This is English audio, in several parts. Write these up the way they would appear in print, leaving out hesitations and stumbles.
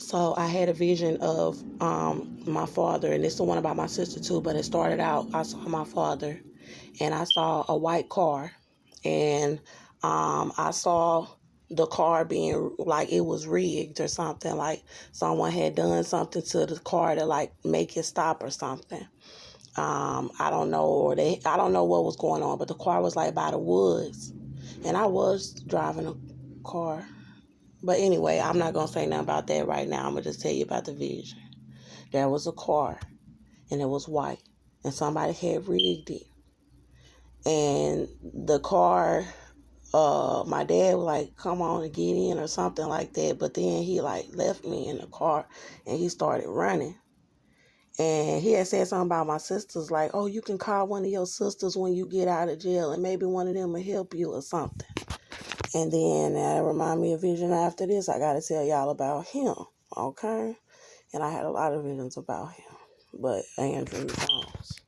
So I had a vision of my father, and this is the one about my sister too. But it started out, I saw my father, and I saw a white car, and I saw the car being like it was rigged or something, like someone had done something to the car to like make it stop or something. I don't know, I don't know what was going on, but the car was like by the woods, and I was driving a car. But anyway, I'm not gonna say nothing about that right now. I'm gonna just tell you about the vision. There was a car, and it was white, and somebody had rigged it, and the car. My dad was like, "Come on and get in" or something like that. But then he like left me in the car, and he started running. And he had said something about my sisters, like, "Oh, you can call one of your sisters when you get out of jail, and maybe one of them will help you or something." And then that reminded me of vision after this. I got to tell y'all about him, okay? And I had a lot of visions about him, but Andrew Jones.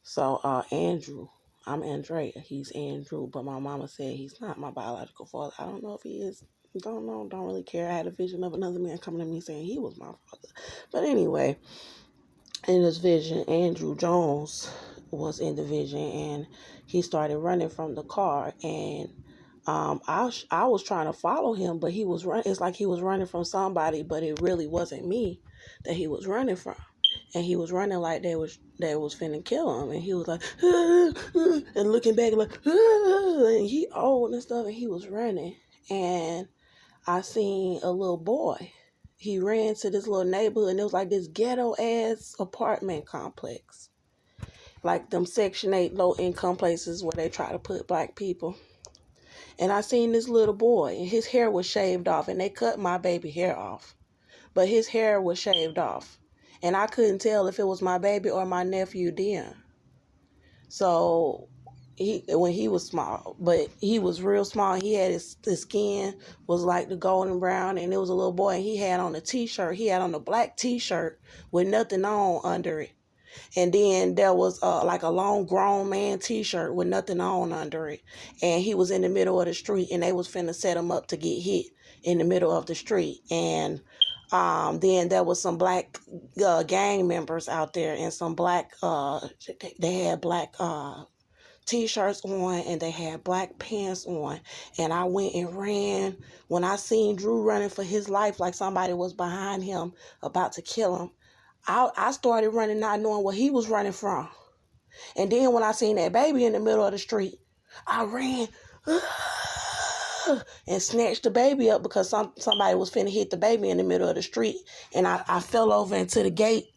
So, Andrew, I'm Andrea. He's Andrew, but my mama said he's not my biological father. I don't know if he is. Don't know. Don't really care. I had a vision of another man coming to me saying he was my father. But anyway, in this vision, Andrew Jones was in the vision, and he started running from the car, and I was trying to follow him, but he was running. It's like he was running from somebody, but it really wasn't me that he was running from. And he was running like they was finna kill him, and he was like and looking back like and he old and stuff, and he was running, and I seen a little boy. He ran to this little neighborhood, and it was like this ghetto ass apartment complex, like them Section 8 low income places where they try to put black people. And I seen this little boy, and his hair was shaved off, and they cut my baby hair off, but his hair was shaved off, and I couldn't tell if it was my baby or my nephew then. So when he was small, but he was real small. He had his skin was like the golden brown, and it was a little boy, and he had on a t-shirt. He had on a black t-shirt with nothing on under it. And then there was like a long grown man t-shirt with nothing on under it. And he was in the middle of the street, and they was finna set him up to get hit in the middle of the street. And then there was some black gang members out there, and some black, they had black t-shirts on, and they had black pants on. And I went and ran. When I seen Drew running for his life like somebody was behind him about to kill him, I started running not knowing what he was running from. And then when I seen that baby in the middle of the street, I ran and snatched the baby up because somebody was finna hit the baby in the middle of the street. And I fell over into the gate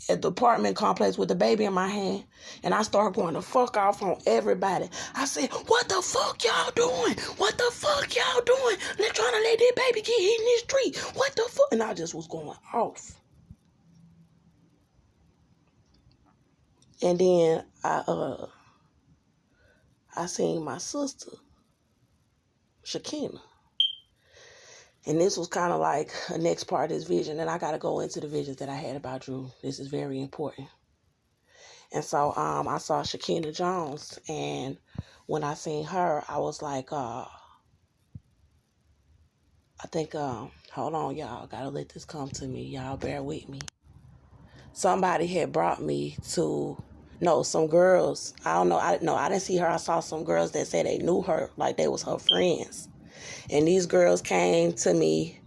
at the apartment complex with the baby in my hand, and I started going the fuck off on everybody. I said, "What the fuck y'all doing? What the fuck y'all doing? They're trying to let that baby get hit in this street. What the fuck?" And I just was going off. And then I seen my sister, Shakina. And this was kind of like a next part of this vision. And I got to go into the visions that I had about Drew. This is very important. And so I saw Shakina Jones. And when I seen her, I was like, I think, hold on, y'all. Got to let this come to me. Y'all bear with me. Somebody had brought me to, no, some girls. I don't know. I didn't see her. I saw some girls that said they knew her, like they was her friends. And these girls came to me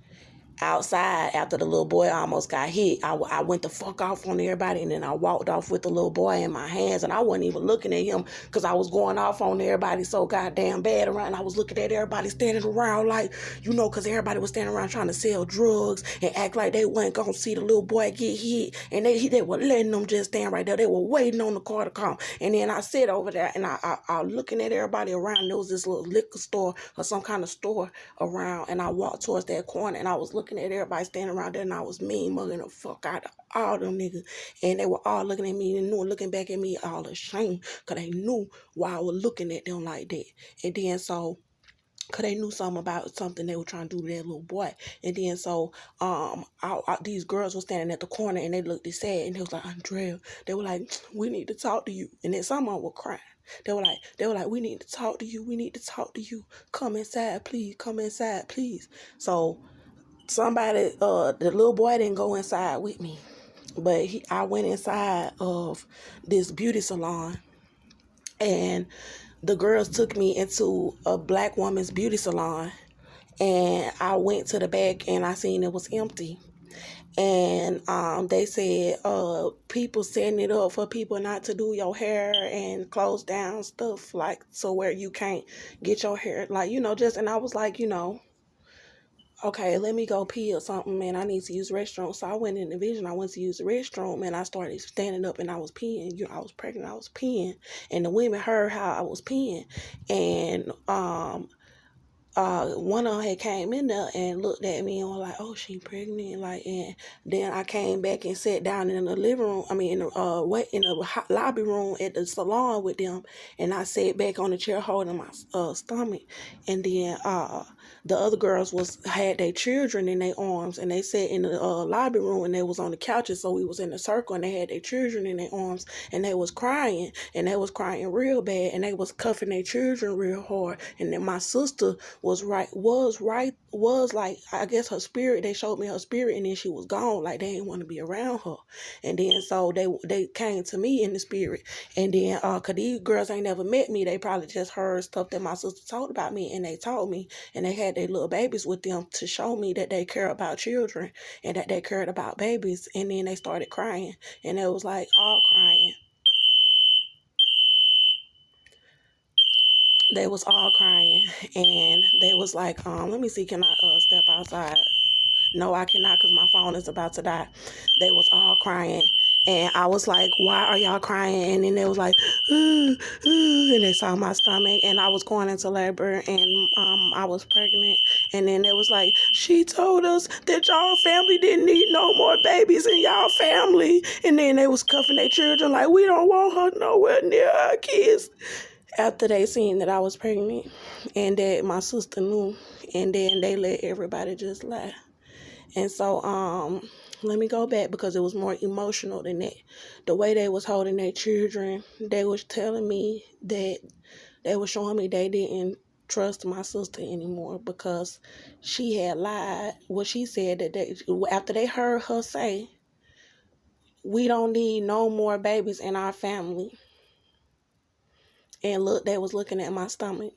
outside after the little boy almost got hit. I went the fuck off on everybody, and then I walked off with the little boy in my hands, and I wasn't even looking at him because I was going off on everybody so goddamn bad around. I was looking at everybody standing around like, because everybody was standing around trying to sell drugs and act like they weren't gonna see the little boy get hit, and they were letting them just stand right there. They were waiting on the car to come. And then I sit over there, and I looking at everybody around. There was this little liquor store or some kind of store around, and I walked towards that corner, and I was looking at everybody standing around there, and I was mean mugging the fuck out of all them niggas. And they were all looking at me and looking back at me all ashamed because they knew why I was looking at them like that. And then so, because they knew something about something they were trying to do to that little boy. And then so these girls were standing at the corner, and they looked sad, and they was like, "Andrea," they were like, "We need to talk to you." And then some of them were crying. They were like, "We need to talk to you. We need to talk to you. Come inside, please. Come inside, please." So somebody, the little boy didn't go inside with me, but I went inside of this beauty salon, and the girls took me into a black woman's beauty salon, and I went to the back and I seen it was empty. And they said people setting it up for people not to do your hair and close down stuff, like, so where you can't get your hair, like, just, and I was like, okay, let me go pee or something, man. I need to use the restroom. So I went in the vision. I went to use the restroom, and I started standing up, and I was peeing. I was pregnant. I was peeing, and the women heard how I was peeing, and one of them had came in there and looked at me and was like, "Oh, she pregnant," like, and then I came back and sat down in the living room. I mean, in the lobby room at the salon with them, and I sat back on the chair holding my stomach, and then the other girls had their children in their arms, and they sat in the lobby room, and they was on the couches, so we was in a circle, and they had their children in their arms, and they was crying, real bad, and they was cuffing their children real hard, and then my sister was like, I guess her spirit, they showed me her spirit, and then she was gone, like they didn't want to be around her. And then so they came to me in the spirit, and then cause these girls ain't never met me, they probably just heard stuff that my sister told about me, and they told me, and they had their little babies with them to show me that they care about children and that they cared about babies. And then they started crying, and it was like all crying. They was all crying, and they was like, let me see, can I step outside? No, I cannot, because my phone is about to die. They was all crying, and I was like, why are y'all crying? And then they was like, and they saw my stomach, and I was going into labor, and I was pregnant. And then it was like, she told us that y'all family didn't need no more babies in y'all family. And then they was cuffing their children like, we don't want her nowhere near our kids. After they seen that I was pregnant and that my sister knew, and then they let everybody just lie. And so let me go back, because it was more emotional than that. The way they was holding their children, they was telling me that they was showing me they didn't trust my sister anymore, because she had lied. Well, she said that after they heard her say, we don't need no more babies in our family. And look, they was looking at my stomach,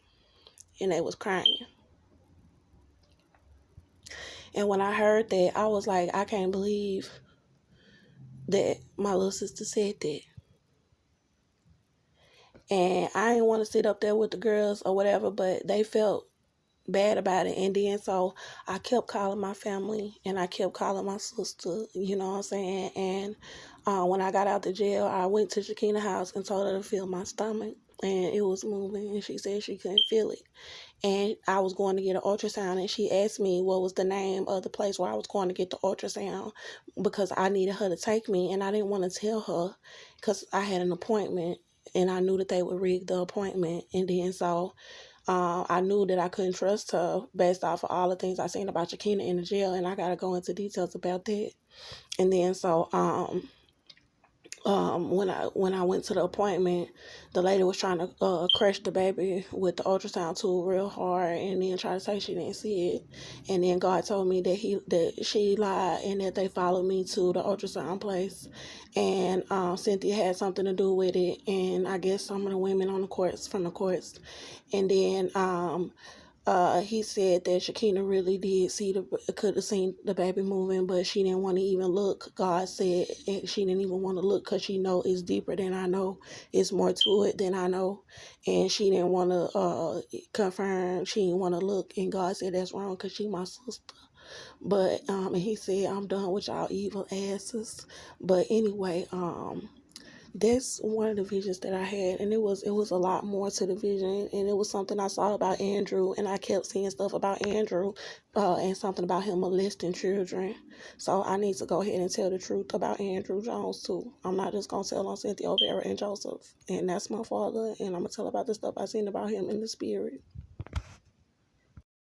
and they was crying. And when I heard that, I was like, I can't believe that my little sister said that. And I didn't want to sit up there with the girls or whatever, but they felt bad about it. And then so I kept calling my family, and I kept calling my sister, you know what I'm saying? And when I got out the jail, I went to Shakina's house and told her to feel my stomach, and it was moving, and she said she couldn't feel it. And I was going to get an ultrasound, and she asked me what was the name of the place where I was going to get the ultrasound, because I needed her to take me, and I didn't want to tell her because I had an appointment, and I knew that they would rig the appointment. And then so I knew that I couldn't trust her based off of all the things I seen about Shakina in the jail, and I got to go into details about that. And then so when I went to the appointment, the lady was trying to crush the baby with the ultrasound tool real hard, and then try to say she didn't see it. And then God told me that she lied, and that they followed me to the ultrasound place, and Cynthia had something to do with it, and I guess some of the women on the courts from the courts. And then he said that Shakina really could have seen the baby moving, but she didn't want to even look. God said she didn't even want to look, because she know it's deeper than I know. It's more to it than I know. And she didn't want to confirm. She didn't want to look. And God said that's wrong, because she my sister. But and he said, I'm done with y'all evil asses. But anyway, that's one of the visions that I had, and it was a lot more to the vision, and it was something I saw about Andrew, and I kept seeing stuff about Andrew, and something about him molesting children. So I need to go ahead and tell the truth about Andrew Jones too. I'm not just gonna tell on Cynthia O'Vera and Joseph, and that's my father, and I'm gonna tell about the stuff I seen about him in the spirit.